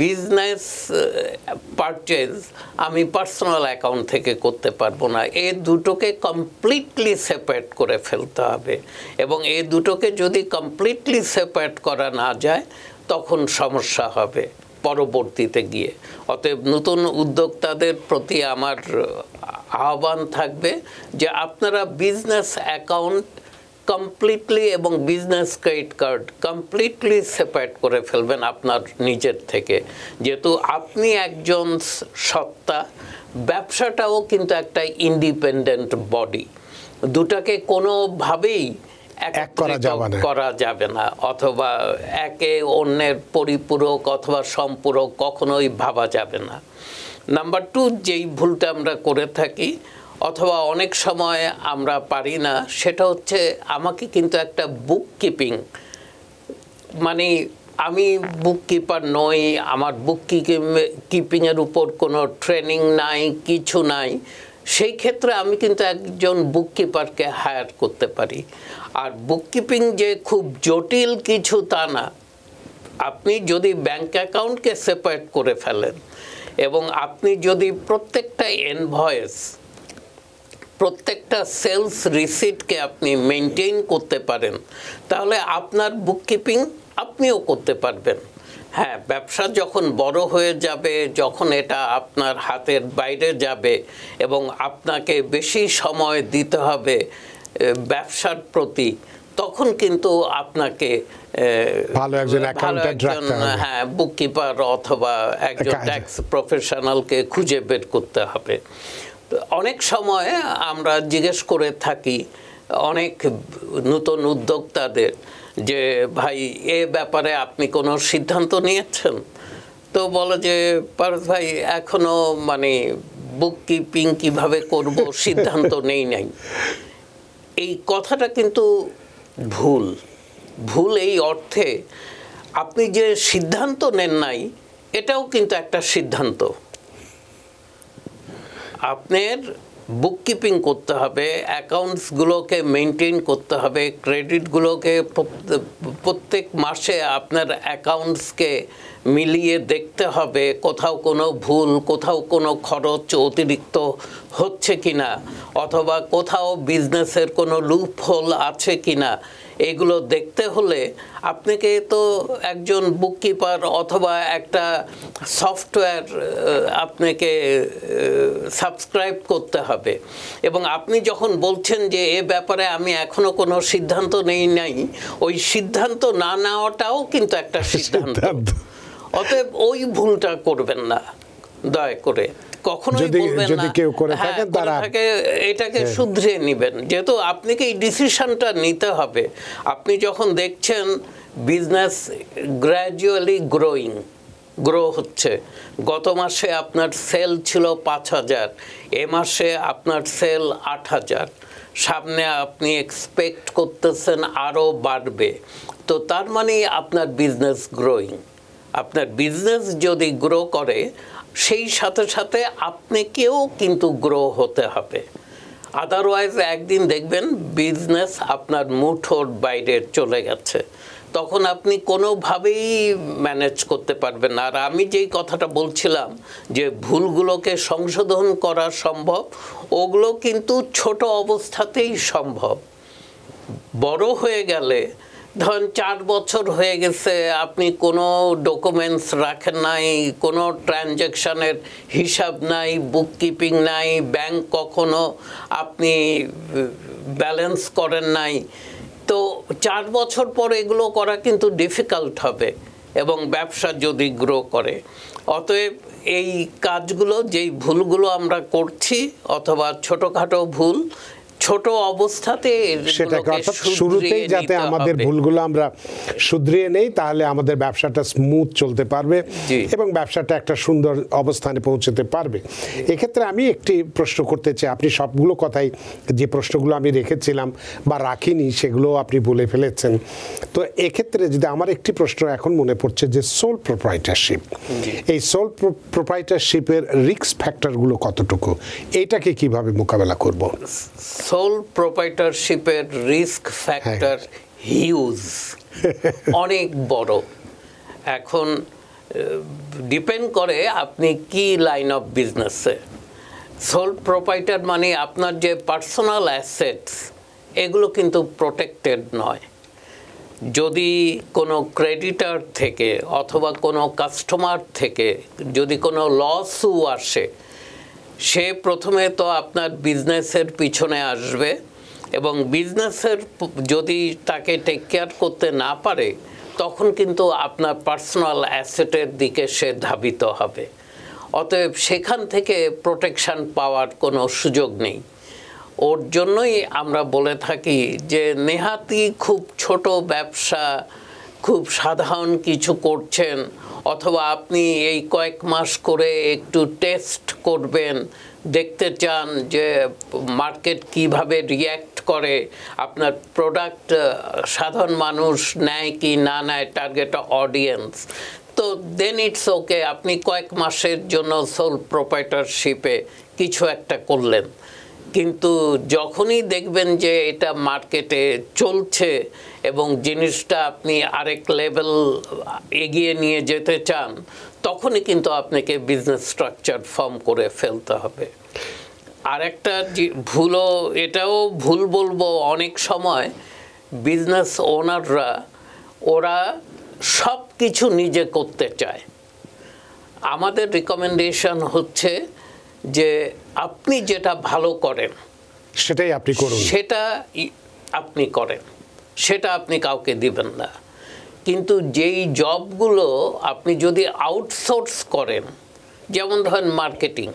[SPEAKER 2] বিজনেস পারচেজ আমি পার্সোনাল অ্যাকাউন্ট থেকে করতে পারবো না। এই দুটোকে কমপ্লিটলি সেপারেট করে ফেলতে হবে এবং এই দুটোকে যদি কমপ্লিটলি সেপারেট করা না যায় তখন সমস্যা হবে পরবর্তীতে গিয়ে। অতএব নতুন উদ্যোক্তাদের প্রতি আমার আহ্বান থাকবে যে আপনারা বিজনেস অ্যাকাউন্ট কমপ্লিটলি এবং business credit card completely separate করে ফেলবেন আপনার নিজের থেকে, যেহেতু আপনি একজন সত্তা, ব্যবসাটাও কিন্তু একটা ইন্ডিপেন্ডেন্ট বডি, দুটাকে কোনোভাবেই করা যাবে না অথবা একে অন্যের পরিপূরক অথবা সম্পূরক কখনোই ভাবা যাবে না। নাম্বার 2, যেই ভুলটা আমরা করে থাকি অথবা অনেক সময় আমরা পারি না, সেটা হচ্ছে আমাকে কিন্তু একটা বুক মানে আমি বুককিপার নই, আমার বুক কিপিংয়ের উপর কোনো ট্রেনিং নাই, কিছু নাই, সেই ক্ষেত্রে আমি কিন্তু একজন বুককিপারকে হায়ার করতে পারি। আর বুককিপিং যে খুব জটিল কিছু তা না। আপনি যদি ব্যাংক অ্যাকাউন্টকে সেপারেট করে ফেলেন এবং আপনি যদি প্রত্যেকটা ইনভয়েস, প্রত্যেকটা সেলস রিসিটকে আপনি মেনটেন করতে পারেন, তাহলে আপনার বুককিপিং আপনিও করতে পারবেন। হ্যাঁ, ব্যবসা যখন বড় হয়ে যাবে, যখন এটা আপনার হাতের বাইরে যাবে এবং আপনাকে বেশি সময় দিতে হবে ব্যবসার প্রতি, তখন কিন্তু আপনাকে
[SPEAKER 1] ভালো একজন অ্যাকাউন্ট্যান্ট রাখতে হবে।
[SPEAKER 2] হ্যাঁ, বুককিপার অথবা একজন ট্যাক্স প্রফেশনালকে খুঁজে বের করতে হবে। অনেক সময় আমরা জিজ্ঞেস করে থাকি অনেক নতুন উদ্যোক্তাদের যে ভাই এ ব্যাপারে আপনি কোনো সিদ্ধান্ত নিয়েছেন? তো বলে যে পারস ভাই এখনো মানে বুককিপিং কিভাবে করব সিদ্ধান্ত নেই নাই। এই কথাটা কিন্তু ভুল এই অর্থে আপনি যে সিদ্ধান্ত নেন নাই এটাও কিন্তু একটা সিদ্ধান্ত। আপনার বুককিপিং করতে হবে, অ্যাকাউন্টসগুলোকে মেনটেন করতে হবে, ক্রেডিটগুলোকে প্রত্যেক মাসে আপনার অ্যাকাউন্টসকে মিলিয়ে দেখতে হবে কোথাও কোনো ভুল, কোথাও কোনো খরচ অতিরিক্ত হচ্ছে কিনা, অথবা কোথাও বিজনেসের কোনো লুপহোল আছে কিনা। এগুলো দেখতে হলে আপনাকে তো একজন বুককিপার অথবা একটা সফটওয়্যার আপনাকে সাবস্ক্রাইব করতে হবে। এবং আপনি যখন বলছেন যে এ ব্যাপারে আমি এখনো কোনো সিদ্ধান্ত নেই নাই, ওই সিদ্ধান্ত না নেওয়াটাও কিন্তু একটা সিদ্ধান্ত। অতএব ওই ভুলটা করবেন না দয়া করে, কখনোই বলবেন না।
[SPEAKER 1] কেউ করে থাকেন তারা
[SPEAKER 2] এটাকে শুধরিয়ে নেবেন, যেহেতু আপনাকে এই ডিসিশনটা নিতে হবে। আপনি যখন দেখছেন বিজনেস গ্র্যাজুয়ালি গ্রো হচ্ছে, গত মাসে আপনার সেল ছিল 5,000, এ মাসে আপনার সেল 8,000, সামনে আপনি এক্সপেক্ট করতেছেন আরও বাড়বে, তো তার মানে আপনার বিজনেস গ্রোয়িং। আপনার বিজনেস যদি গ্রো করে সেই সাথে সাথে আপনাকেও কিন্তু গ্রো হতে হবে। আদারওয়াইজ একদিন দেখবেন বিজনেস আপনার মুঠোর বাইরে চলে গেছে, তখন আপনি কোনোভাবেই ম্যানেজ করতে পারবেন না। আর আমি যেই কথাটা বলছিলাম যে ভুলগুলোকে সংশোধন করা সম্ভব, ওগুলো কিন্তু ছোট অবস্থাতেই সম্ভব। বড় হয়ে গেলে, ধরেন 4 বছর হয়ে গেছে আপনি কোনো ডকুমেন্টস রাখেন নাই, কোনো ট্রানজ্যাকশানের হিসাব নাই, বুককিপিং নাই, ব্যাংক কখনো আপনি ব্যালেন্স করেন নাই, তো 4 বছর পর এগুলো করা কিন্তু ডিফিকাল্ট হবে, এবং ব্যবসা যদি গ্রো করে। অতএব এই কাজগুলো, যেই ভুলগুলো আমরা করছি অথবা ছোটোখাটো ভুল, ছোট অবস্থাতে
[SPEAKER 1] সেটাকে অর্থাৎ শুরুতেই যাতে আমাদের ভুলগুলো আমরা শুধরিয়ে নেই, তাহলে আমাদের ব্যবসাটা স্মুথ চলতে পারবে এবং ব্যবসাটা একটা সুন্দর অবস্থানে পৌঁছতে পারবে। এক্ষেত্রে আমি একটি প্রশ্ন করতে চাই। আপনি সবগুলো কথাই, যে প্রশ্নগুলো আমি রেখেছিলাম বা রাখিনি সেগুলো আপনি বলে ফেলেছেন। তো এক্ষেত্রে যদি আমার একটি প্রশ্ন এখন মনে পড়ছে যে সোল প্রোপ্রাইটারশিপ, এই সোল প্রোপ্রাইটারশিপের রিস্ক ফ্যাক্টরগুলো কতটুকু, এইটাকে কিভাবে মোকাবেলা করব?
[SPEAKER 2] সোল প্রোপ্রাইটারশিপের রিস্ক ফ্যাক্টর হিউজ, অনেক বড়। এখন ডিপেন্ড করে আপনি কি লাইন অফ বিজনেসে। সোল প্রোপ্রাইটার মানে আপনার যে পার্সোনাল অ্যাসেটস, এগুলো কিন্তু প্রোটেক্টেড নয়। যদি কোনো ক্রেডিটর থেকে অথবা কোনো কাস্টমার থেকে যদি কোনো লসও আসে, সে প্রথমে তো আপনার বিজনেসের পিছনে আসবে, এবং বিজনেসের যদি তাকে টেক কেয়ার করতে না পারে, তখন কিন্তু আপনার পার্সোনাল অ্যাসেটের দিকে সে ধাবিত হবে। অতএব সেখান থেকে প্রোটেকশন পাওয়ার কোনো সুযোগ নেই। ওর জন্যই আমরা বলে থাকি যে নেহাতি খুব ছোট ব্যবসা, খুব সাধারণ কিছু করছেন, অথবা আপনি এই কয়েক মাস করে একটু টেস্ট করবেন, দেখতে চান যে মার্কেট কিভাবে রিয়্যাক্ট করে, আপনার প্রোডাক্ট সাধারণ মানুষ নেয় কি না নেয়, টার্গেট অডিয়েন্স, তো দেন ইটস ওকে, আপনি কয়েক মাসের জন্য সোল প্রোপ্রাইটারশিপে কিছু একটা করলেন। কিন্তু যখনই দেখবেন যে এটা মার্কেটে চলছে এবং জিনিসটা আপনি আরেক লেভেল এগিয়ে নিয়ে যেতে চান, তখনই কিন্তু আপনাকে বিজনেস স্ট্রাকচার ফর্ম করে ফেলতে হবে। আরেকটা ভুলও, এটাও ভুল বলবো, অনেক সময় বিজনেস ওনাররা ওরা সব কিছু নিজে করতে চায়। আমাদের রিকমেন্ডেশন হচ্ছে যে আপনি যেটা ভালো করেন
[SPEAKER 1] সেটাই আপনি করুন,
[SPEAKER 2] সেটা আপনি করেন, সেটা আপনি কাউকে দিবেন না। কিন্তু যেই জবগুলো আপনি যদি আউটসোর্স করেন, যেমন ধরেন মার্কেটিং,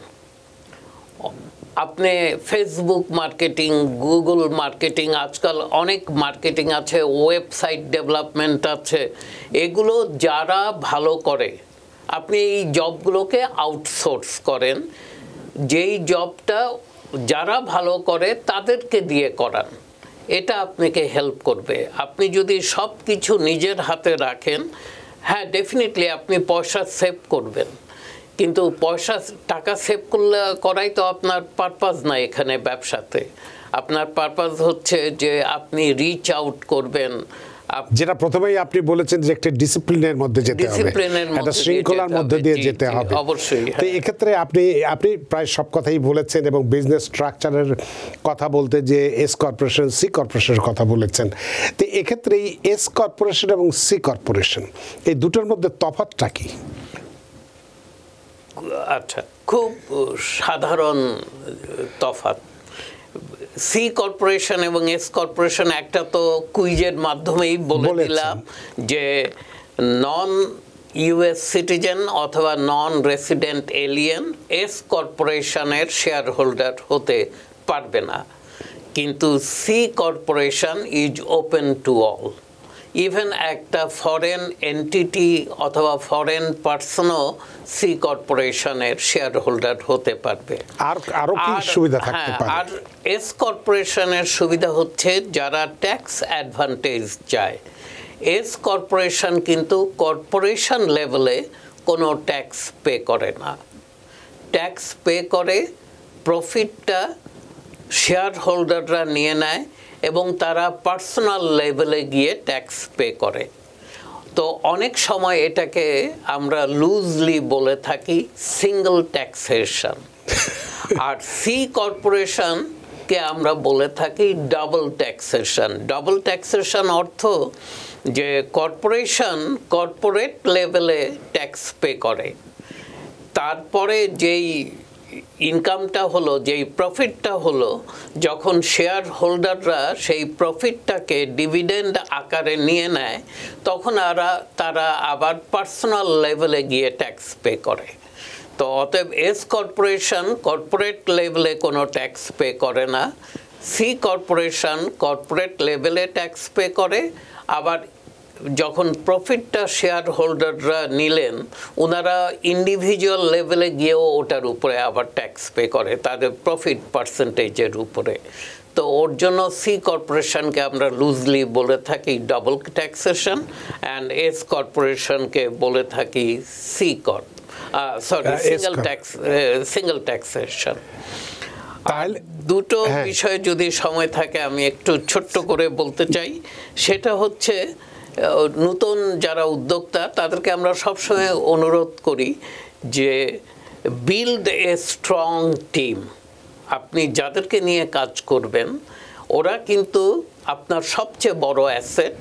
[SPEAKER 2] আপনি ফেসবুক মার্কেটিং, গুগল মার্কেটিং, আজকাল অনেক মার্কেটিং আছে, ওয়েবসাইট ডেভেলপমেন্ট আছে, এগুলো যারা ভালো করে আপনি এই জবগুলোকে আউটসোর্স করেন। যেই জবটা যারা ভালো করে তাদেরকে দিয়ে করান, এটা আপনাকে হেল্প করবে। আপনি যদি সব কিছু নিজের হাতে রাখেন, হ্যাঁ, ডেফিনেটলি আপনি পয়সা সেভ করবেন, কিন্তু টাকা সেভ করাই তো আপনার পারপাস না এখানে ব্যবসাতে। আপনার পারপাস হচ্ছে যে আপনি রিচ আউট করবেন,
[SPEAKER 1] যেটা প্রথমেই আপনি বলেছেন যে একটা ডিসিপ্লিনের মধ্যে যেতে হবে, একটা শৃঙ্খলার মধ্যে দিয়ে যেতে হবে।
[SPEAKER 2] অবশ্যই।
[SPEAKER 1] তো এক্ষেত্রে আপনি প্রায় সব কথাই বলেছেন এবং বিজনেস স্ট্রাকচারের কথা বলতে যে এস কর্পোরেশন, সি কর্পোরেশনের কথা বলেছেন। তো এক্ষেত্রে এই এস কর্পোরেশন এবং সি কর্পোরেশন এই দুটোর মধ্যে তফাৎটা কি?
[SPEAKER 2] আচ্ছা, খুব সাধারণ তফাৎ। সি কর্পোরেশন এবং এস কর্পোরেশন একটা তো কুইজের মাধ্যমেই বলে দিলাম যে নন ইউএস সিটিজেন অথবা নন রেসিডেন্ট এলিয়েন এস কর্পোরেশনের শেয়ার হোল্ডার হতে পারবে না, কিন্তু C corporation is open to all. Even একটা ফরেন এন্টিটি অথবা ফরেন পার্সনও সি কর্পোরেশনের শেয়ার হোল্ডার হতে পারবে।
[SPEAKER 1] আরো কি সুবিধা থাকতে পারে?
[SPEAKER 2] আর এস কর্পোরেশনের সুবিধা হচ্ছে যারা ট্যাক্স অ্যাডভান্টেজ চায়। এস কর্পোরেশন কিন্তু কর্পোরেশন লেভেলে কোনো ট্যাক্স পে করে না, ট্যাক্স পে করে প্রফিটটা শেয়ার হোল্ডাররা নিয়ে নেয় এবং তারা পার্সোনাল লেভেলে গিয়ে ট্যাক্স পে করে। তো অনেক সময় এটাকে আমরা লুজলি বলে থাকি সিঙ্গল ট্যাক্সেশন, আর সি কর্পোরেশনকে আমরা বলে থাকি ডাবল ট্যাক্সেশন। ডাবল ট্যাক্সেশন অর্থ যে কর্পোরেশন কর্পোরেট লেভেলে ট্যাক্স পে করে, তারপরে যেই ইনকামটা হলো, যেই প্রফিটটা হলো, যখন শেয়ার হোল্ডাররা সেই প্রফিটটাকে ডিভিডেন্ড আকারে নিয়ে নেয় তখন তারা আবার পার্সোনাল লেভেলে গিয়ে ট্যাক্স পে করে। তো অতএব এস কর্পোরেশন কর্পোরেট লেভেলে কোনো ট্যাক্স পে করে না, সি কর্পোরেশন কর্পোরেট লেভেলে ট্যাক্স পে করে, আবার যখন প্রফিটটা শেয়ার হোল্ডাররা নিলেন ওনারা ইন্ডিভিজুয়াল লেভেলে গিয়েও ওটার উপরে আবার ট্যাক্স পে করে তাদের প্রফিট পার্সেন্টেজের উপরে। তো ওর জন্য সি কর্পোরেশনকে আমরা লুজলি বলে থাকি ডাবল ট্যাক্সেশন, অ্যান্ড এস কর্পোরেশনকে বলে থাকি সিঙ্গেল ট্যাক্সেশন। তাহলে দুটো বিষয়ে যদি সময় থাকে আমি একটু ছোট্ট করে বলতে চাই। সেটা হচ্ছে নতুন যারা উদ্যোক্তা তাদেরকে আমরা সবসময় অনুরোধ করি যে বিল্ড এ স্ট্রং টিম। আপনি যাদেরকে নিয়ে কাজ করবেন ওরা কিন্তু আপনার সবচেয়ে বড় অ্যাসেট,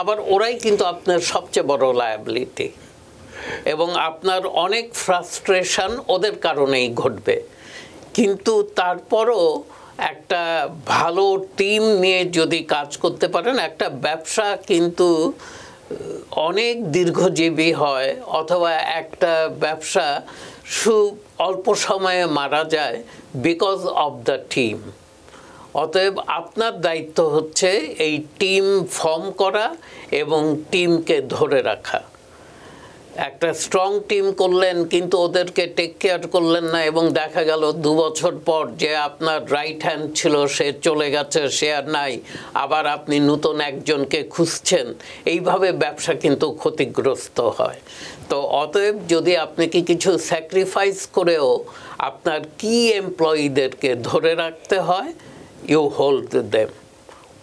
[SPEAKER 2] আবার ওরাই কিন্তু আপনার সবচেয়ে বড় লায়াবিলিটি, এবং আপনার অনেক ফ্রাস্ট্রেশন ওদের কারণেই ঘটবে। কিন্তু তারপরও একটা ভালো টিম নিয়ে যদি কাজ করতে পারেন একটা ব্যবসা কিন্তু অনেক দীর্ঘজীবী হয়, অথবা একটা ব্যবসা অল্প সময়ে মারা যায় বিকজ অফ দ্য টিম। অতএব আপনার দায়িত্ব হচ্ছে এই টিম ফর্ম করা এবং টিমকে ধরে রাখা। একটা স্ট্রং টিম করলেন কিন্তু ওদেরকে টেক কেয়ার করলেন না এবং দেখা গেল 2 বছর পর যে আপনার রাইট হ্যান্ড ছিল সে চলে গেছে, সে আর নাই, আবার আপনি নতুন একজনকে খুঁজছেন, এইভাবে ব্যবসা কিন্তু ক্ষতিগ্রস্ত হয়। তো অতএব যদি আপনি কিছু স্যাক্রিফাইস করেও আপনার কি এমপ্লয়িদেরকে ধরে রাখতে হয়, ইউ হোল্ড দেম,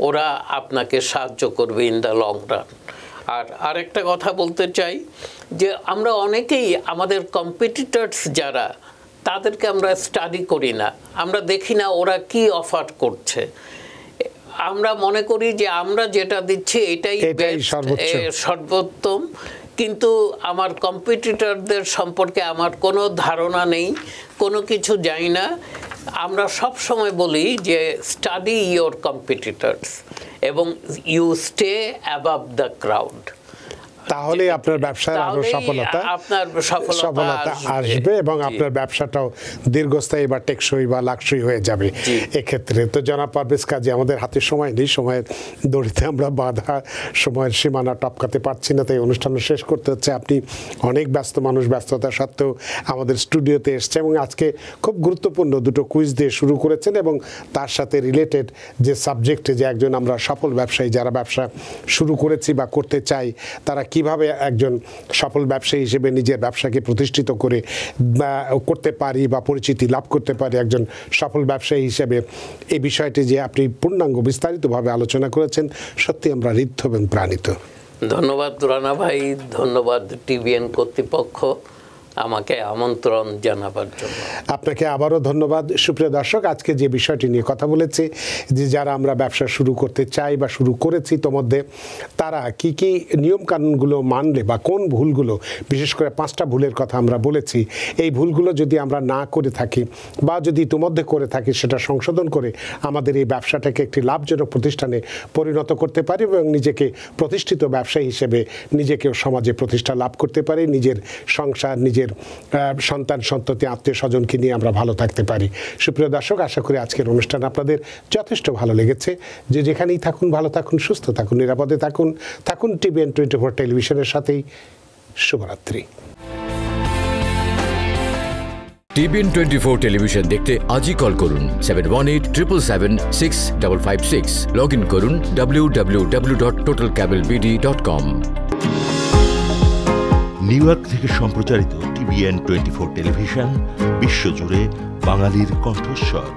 [SPEAKER 2] ওরা আপনাকে সাহায্য করবে ইন দ্য লং রান। আর আরেকটা কথা বলতে চাই যে আমরা অনেকেই আমাদের কম্পিটিটরস যারা তাদেরকে আমরা স্টাডি করি না, আমরা দেখি না ওরা কি অফার করছে। আমরা মনে করি যে আমরা যেটা দিচ্ছি এটাই সর্বোত্তম, কিন্তু আমার কম্পিটিটরদের সম্পর্কে আমার কোনো ধারণা নেই, কোনো কিছু জানি না। আমরা সব সময় বলি যে স্টাডি ইয়োর কম্পিটিটরস এবং you stay above the crowd,
[SPEAKER 1] তাহলে আপনার ব্যবসায় আরো সফলতা আসবে এবং আপনার ব্যবসাটাও দীর্ঘস্থায়ী বা টেকসই বা লাকসই হয়ে যাবে এক্ষেত্রে। তো জনাব পারভেজ কাজী, আমাদের হাতে সময় নেই, সময়ের দড়িতে আমরা বাধা, সময়ের সীমানা টপকাতে পারছি না, তাই অনুষ্ঠান শেষ করতে হচ্ছে। আপনি অনেক ব্যস্ত মানুষ, ব্যস্ততা সত্ত্বেও আমাদের স্টুডিওতে এসছে এবং আজকে খুব গুরুত্বপূর্ণ দুটো কুইজ দিয়ে শুরু করেছেন এবং তার সাথে রিলেটেড যে সাবজেক্টে যে একজন আমরা সফল ব্যবসায়ী যারা ব্যবসা শুরু করেছি বা করতে চাই তারা কি কিভাবে একজন সফল ব্যবসায়ী হিসেবে নিজের ব্যবসাকে প্রতিষ্ঠিত করতে পারি বা পরিচিতি লাভ করতে পারি একজন সফল ব্যবসায়ী হিসেবে, এই বিষয়টি যে আপনি পূর্ণাঙ্গ বিস্তারিতভাবে আলোচনা করেছেন, সত্যি আমরা ঋদ্ধ এবং প্রাণিত।
[SPEAKER 2] ধন্যবাদ রানা ভাই, ধন্যবাদ টিভিএন কর্তৃপক্ষ আমাকে আমন্ত্রণ জানাবার জন্য।
[SPEAKER 1] আপনাকে আবারও ধন্যবাদ। সুপ্রিয় দর্শক, আজকে যে বিষয়টি নিয়ে কথা বলেছি, যে যারা আমরা ব্যবসা শুরু করতে চাই বা শুরু করেছি ইতোমধ্যে, তারা কি কি নিয়মকানুনগুলো মানলে বা কোন ভুলগুলো, বিশেষ করে 5টা ভুলের কথা আমরা বলেছি, এই ভুলগুলো যদি আমরা না করে থাকি বা যদি ইতোমধ্যে করে থাকি সেটা সংশোধন করে আমাদের এই ব্যবসাটাকে একটি লাভজনক প্রতিষ্ঠানে পরিণত করতে পারি এবং নিজেকে প্রতিষ্ঠিত ব্যবসায়ী হিসেবে নিজেকেও সমাজে প্রতিষ্ঠা লাভ করতে পারি, নিজের সংসার, নিজের সন্তান সন্ততি আত্মীয় স্বজনকে নিয়ে আমরা ভালো থাকতে পারি। সুপ্রিয় দর্শক, আশা করি আজকের অনুষ্ঠান আপনাদের যথেষ্ট ভালো লেগেছে। যে যেখানেই থাকুন ভালো থাকুন, সুস্থ থাকুন, নিরাপদে থাকুন, থাকুন টিভিএন 24 টেলিভিশনের সাথেই। শুভরাত্রি।
[SPEAKER 4] টিভিএন 24 টেলিভিশন দেখতে আজই কল করুন 7187776556। লগ ইন করুন www.totalcablebd.com।
[SPEAKER 5] নিউ ইয়র্ক থেকে সম্প্রচারিত টিভিএন 24 টেলিভিশন বিশ্বজুড়ে বাঙালির কণ্ঠস্বর।